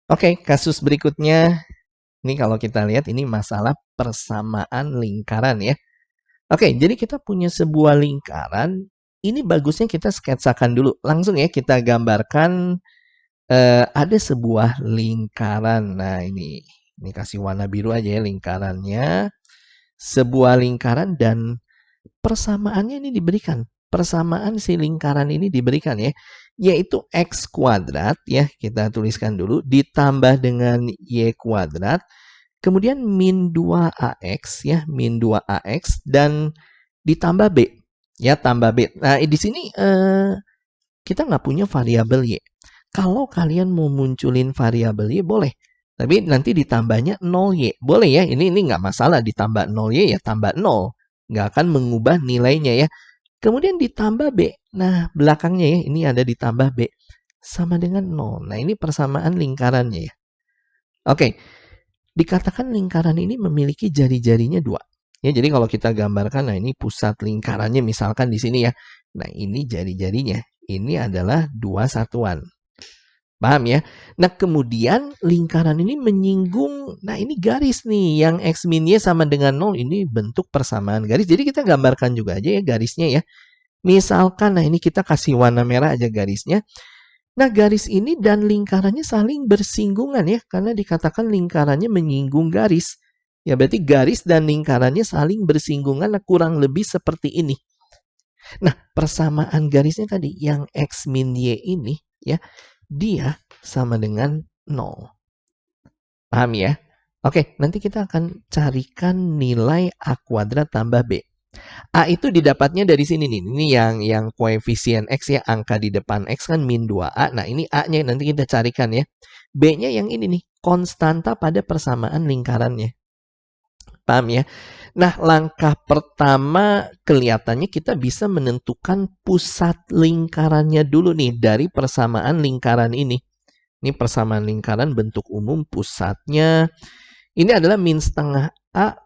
Oke, kasus berikutnya, ini kalau kita lihat ini masalah persamaan lingkaran ya. Oke, jadi kita punya sebuah lingkaran, ini bagusnya kita sketsakan dulu. Langsung ya kita gambarkan ada sebuah lingkaran. Nah, ini kasih warna biru aja ya lingkarannya. Sebuah lingkaran dan persamaannya ini diberikan. Persamaan si lingkaran ini diberikan ya, yaitu x kuadrat ya, kita tuliskan dulu, ditambah dengan y kuadrat, kemudian min 2ax ya, min 2ax, dan ditambah b ya, tambah b. Nah, di sini kita nggak punya variabel y. Kalau kalian mau munculin variabel y boleh, tapi nanti ditambahnya 0y. Boleh ya, ini nggak masalah, ditambah 0y ya tambah 0. Nggak akan mengubah nilainya ya. Kemudian ditambah b. Nah, belakangnya ya, ini ada ditambah b. Sama dengan 0. Nah, ini persamaan lingkarannya ya. Oke, dikatakan lingkaran ini memiliki jari-jarinya 2. Ya, jadi kalau kita gambarkan, nah ini pusat lingkarannya misalkan di sini ya. Nah, ini jari-jarinya. Ini adalah 2 satuan. Paham ya? Nah, kemudian lingkaran ini menyinggung, nah ini garis nih, yang X min Y sama dengan 0, ini bentuk persamaan garis. Jadi kita gambarkan juga aja ya garisnya ya. Misalkan, nah ini kita kasih warna merah aja garisnya. Nah, garis ini dan lingkarannya saling bersinggungan ya, karena dikatakan lingkarannya menyinggung garis. Ya, berarti garis dan lingkarannya saling bersinggungan, nah kurang lebih seperti ini. Nah, persamaan garisnya tadi, yang X min Y ini ya, dia sama dengan 0. Paham ya? Oke, nanti kita akan carikan nilai A kuadrat tambah B. A itu didapatnya dari sini nih. Ini yang koefisien X ya, angka di depan X kan min 2A. Nah, ini A-nya nanti kita carikan ya. B-nya yang ini nih, konstanta pada persamaan lingkarannya. Paham ya? Nah, langkah pertama kelihatannya kita bisa menentukan pusat lingkarannya dulu nih dari persamaan lingkaran ini. Ini persamaan lingkaran bentuk umum pusatnya. Ini adalah min setengah A,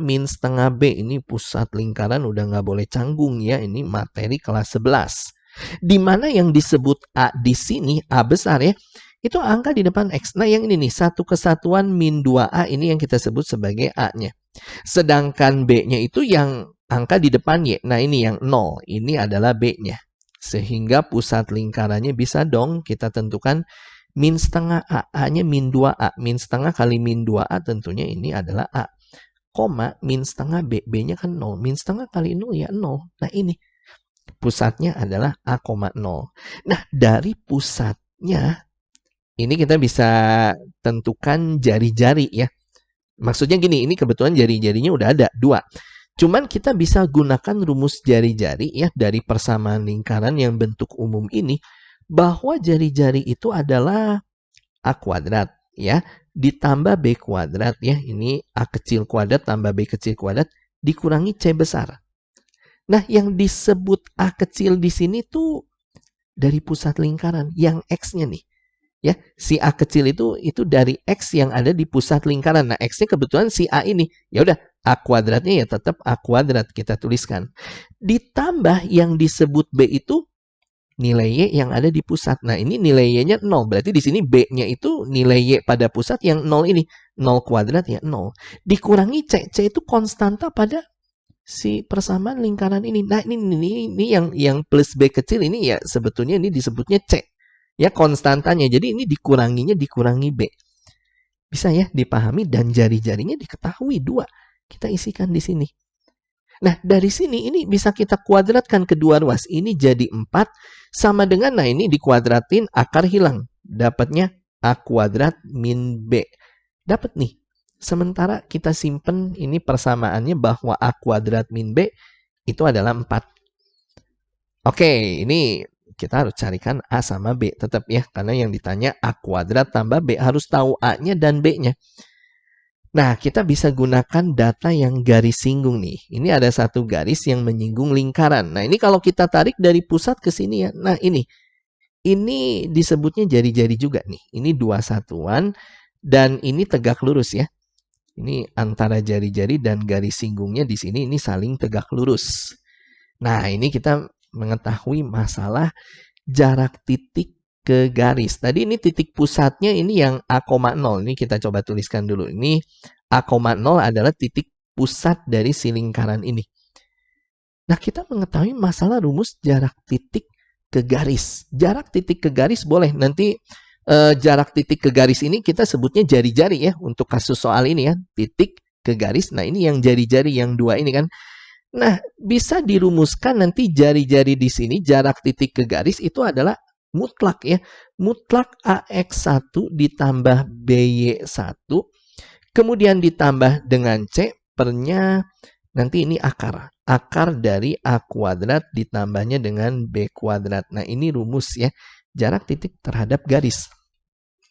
min setengah B. Ini pusat lingkaran udah nggak boleh canggung ya. Ini materi kelas 11. Di mana yang disebut A di sini, A besar ya, itu angka di depan X. Nah, yang ini nih, satu kesatuan min 2A ini yang kita sebut sebagai A-nya. Sedangkan B-nya itu yang angka di depan Y. Nah, ini yang 0. Ini adalah B-nya. Sehingga pusat lingkarannya bisa dong kita tentukan min setengah A. A-nya min 2A. Min setengah kali min 2A tentunya ini adalah A. Koma, min setengah B. B-nya kan 0. Min setengah kali 0 ya 0. Nah, ini. Pusatnya adalah A, 0. Nah, dari pusatnya, ini kita bisa tentukan jari-jari ya. Maksudnya gini, ini kebetulan jari-jarinya udah ada 2. Cuman kita bisa gunakan rumus jari-jari ya dari persamaan lingkaran yang bentuk umum ini, bahwa jari-jari itu adalah A kuadrat ya, ditambah B kuadrat ya. Ini A kecil kuadrat tambah B kecil kuadrat dikurangi C besar. Nah, yang disebut A kecil di sini tuh dari pusat lingkaran, yang X-nya nih. Ya, si A kecil itu dari X yang ada di pusat lingkaran. Nah, X-nya kebetulan si A ini. Ya udah, A kuadratnya ya tetap A kuadrat kita tuliskan. Ditambah yang disebut B itu nilai Y yang ada di pusat. Nah, ini nilai Y-nya 0. Berarti di sini B-nya itu nilai Y pada pusat yang 0 ini. 0 kuadrat ya 0. Dikurangi C. C itu konstanta pada si persamaan lingkaran ini. Nah, ini yang plus B kecil ini ya sebetulnya ini disebutnya C. Ya, konstantanya. Jadi ini dikurangi B. Bisa ya dipahami dan jari-jarinya diketahui 2. Kita isikan di sini. Nah, dari sini ini bisa kita kuadratkan kedua ruas. Ini jadi 4 sama dengan, nah ini dikuadratin akar hilang. Dapatnya A kuadrat min B. Dapat nih. Sementara kita simpen ini persamaannya bahwa A kuadrat min B itu adalah 4. Oke, ini kita harus carikan A sama B tetap ya. Karena yang ditanya A kuadrat tambah B. Harus tahu A-nya dan B-nya. Nah, kita bisa gunakan data yang garis singgung nih. Ini ada satu garis yang menyinggung lingkaran. Nah, ini kalau kita tarik dari pusat ke sini ya. Nah, ini disebutnya jari-jari juga nih. Ini 2 satuan dan ini tegak lurus ya. Ini antara jari-jari dan garis singgungnya di sini ini saling tegak lurus. Nah, ini kita mengetahui masalah jarak titik ke garis. Tadi ini titik pusatnya ini yang A,0. Ini kita coba tuliskan dulu. Ini A,0 adalah titik pusat dari si lingkaran ini. Nah, kita mengetahui masalah rumus jarak titik ke garis. Jarak titik ke garis boleh. Nanti jarak titik ke garis ini kita sebutnya jari-jari ya. Untuk kasus soal ini ya. Titik ke garis. Nah, ini yang jari-jari yang dua ini kan. Nah, bisa dirumuskan nanti jari-jari di sini, jarak titik ke garis itu adalah mutlak ya. Mutlak AX1 ditambah BY1, kemudian ditambah dengan C pernya, nanti ini akar. Akar dari A kuadrat ditambahnya dengan B kuadrat. Nah, ini rumus ya, jarak titik terhadap garis.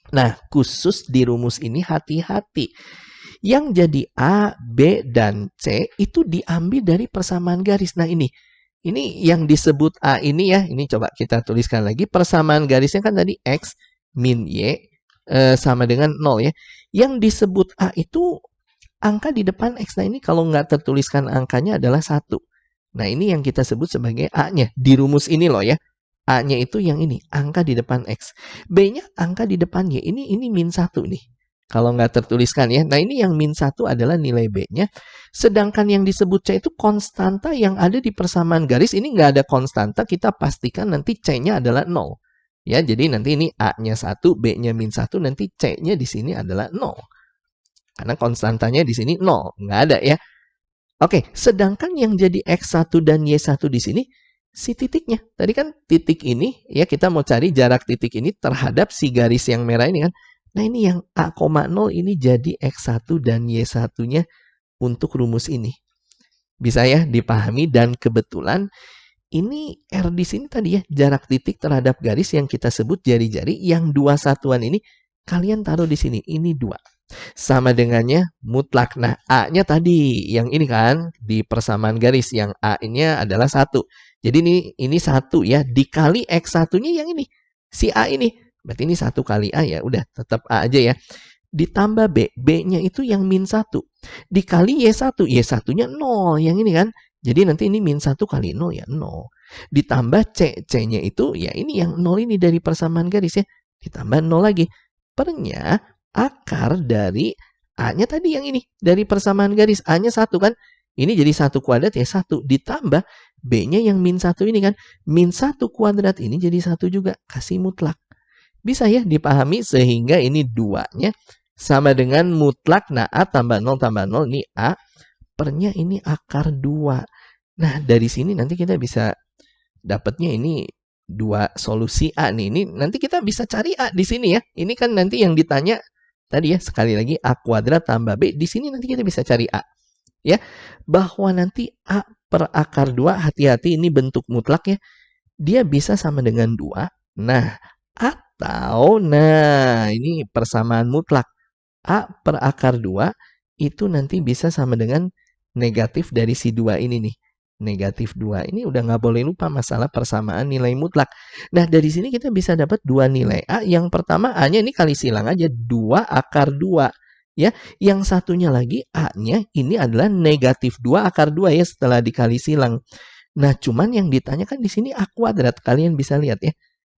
Nah, khusus di rumus ini hati-hati. Yang jadi A, B, dan C itu diambil dari persamaan garis. Nah, ini yang disebut A ini ya. Ini coba kita tuliskan lagi. Persamaan garisnya kan tadi X min Y sama dengan 0 ya. Yang disebut A itu angka di depan X. Nah, ini kalau nggak tertuliskan angkanya adalah 1. Nah, ini yang kita sebut sebagai A-nya. Di rumus ini loh ya. A-nya itu yang ini, angka di depan X. B-nya angka di depan Y. Ini min 1 nih. Kalau nggak tertuliskan ya. Nah, ini yang min 1 adalah nilai B-nya. Sedangkan yang disebut C itu konstanta yang ada di persamaan garis. Ini nggak ada konstanta, kita pastikan nanti C-nya adalah 0. Ya, jadi nanti ini A-nya 1, B-nya min 1, nanti C-nya di sini adalah 0. Karena konstantanya di sini 0. Nggak ada ya. Oke, sedangkan yang jadi X1 dan Y1 di sini, si titiknya. Tadi kan titik ini, ya kita mau cari jarak titik ini terhadap si garis yang merah ini kan. Nah, ini yang A,0 ini jadi X1 dan Y1-nya untuk rumus ini. Bisa ya dipahami, dan kebetulan ini R di sini tadi ya, jarak titik terhadap garis yang kita sebut jari-jari, yang dua satuan ini kalian taruh di sini. Ini 2. Sama dengannya mutlak. Nah, A-nya tadi yang ini kan di persamaan garis, yang A-nya adalah 1. Jadi ini 1 ya, dikali X1-nya yang ini. Si A ini. Berarti ini 1 kali A ya, udah tetap A aja ya. Ditambah B, B-nya itu yang min 1. Dikali Y1, Y1-nya 0 yang ini kan. Jadi nanti ini min 1 kali 0 ya 0. Ditambah C, C-nya itu ya ini yang 0 ini dari persamaan garis ya. Ditambah 0 lagi. Pernya akar dari A-nya tadi yang ini. Dari persamaan garis, A-nya 1 kan. Ini jadi 1 kuadrat ya 1. Ditambah B-nya yang min 1 ini kan. Min 1 kuadrat ini jadi 1 juga. Kasih mutlak. Bisa ya dipahami, sehingga ini 2-nya sama dengan mutlak. Nah, A tambah 0 ini A. Pernya ini akar 2. Nah, dari sini nanti kita bisa dapatnya ini 2 solusi A nih. Ini nanti kita bisa cari A di sini ya. Ini kan nanti yang ditanya tadi ya, sekali lagi A kuadrat tambah B. Di sini nanti kita bisa cari A. Ya, bahwa nanti A per akar 2, hati-hati ini bentuk mutlak ya. Dia bisa sama dengan 2. Nah, atau, nah ini persamaan mutlak. A per akar 2 itu nanti bisa sama dengan negatif dari si 2 ini nih. Negatif 2. Ini udah nggak boleh lupa masalah persamaan nilai mutlak. Nah, dari sini kita bisa dapat 2 nilai A. Yang pertama A-nya ini kali silang aja. 2 akar 2. Ya, yang satunya lagi A-nya ini adalah negatif 2 akar 2 ya setelah dikali silang. Nah, cuman yang ditanyakan di sini A kuadrat. Kalian bisa lihat ya.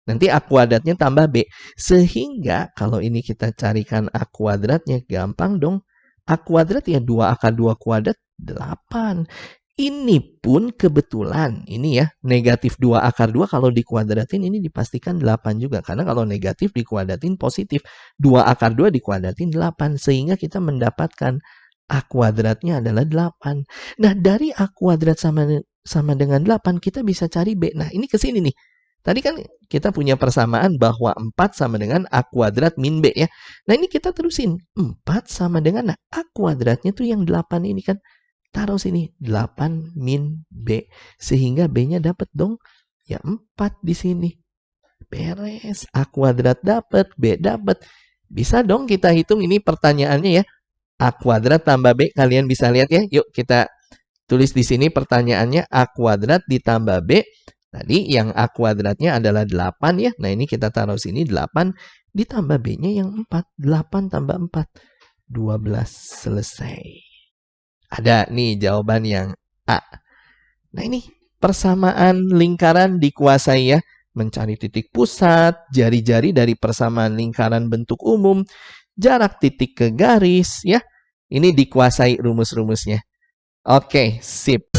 Nanti A kuadratnya tambah B. Sehingga kalau ini kita carikan A kuadratnya, gampang dong. A kuadrat ya 2 akar 2 kuadrat 8. Ini pun kebetulan, ini ya, negatif 2 akar 2 kalau dikuadratin ini dipastikan 8 juga. Karena kalau negatif dikuadratin positif. 2 akar 2 dikuadratin 8. Sehingga kita mendapatkan A kuadratnya adalah 8. Nah, dari A kuadrat sama dengan 8, kita bisa cari B. Nah, ini ke sini nih. Tadi kan kita punya persamaan bahwa 4 sama dengan A kuadrat min B ya. Nah, ini kita terusin. 4 sama dengan, nah, A kuadratnya tuh yang 8 ini kan. Taruh sini, 8 min B. Sehingga B-nya dapat dong. Ya 4 di sini. Beres. A kuadrat dapat, B dapat. Bisa dong kita hitung, ini pertanyaannya ya. A kuadrat tambah B, kalian bisa lihat ya. Yuk kita tulis di sini pertanyaannya, A kuadrat ditambah B. Tadi yang A kuadratnya adalah 8 ya. Nah, ini kita taruh sini 8 ditambah B-nya yang 4. 8 tambah 4. 12. Selesai. Ada nih jawaban yang A. Nah, ini persamaan lingkaran dikuasai ya. mencari titik pusat, jari-jari dari persamaan lingkaran bentuk umum, jarak titik ke garis, ya. Ini dikuasai rumus-rumusnya. Oke, sip.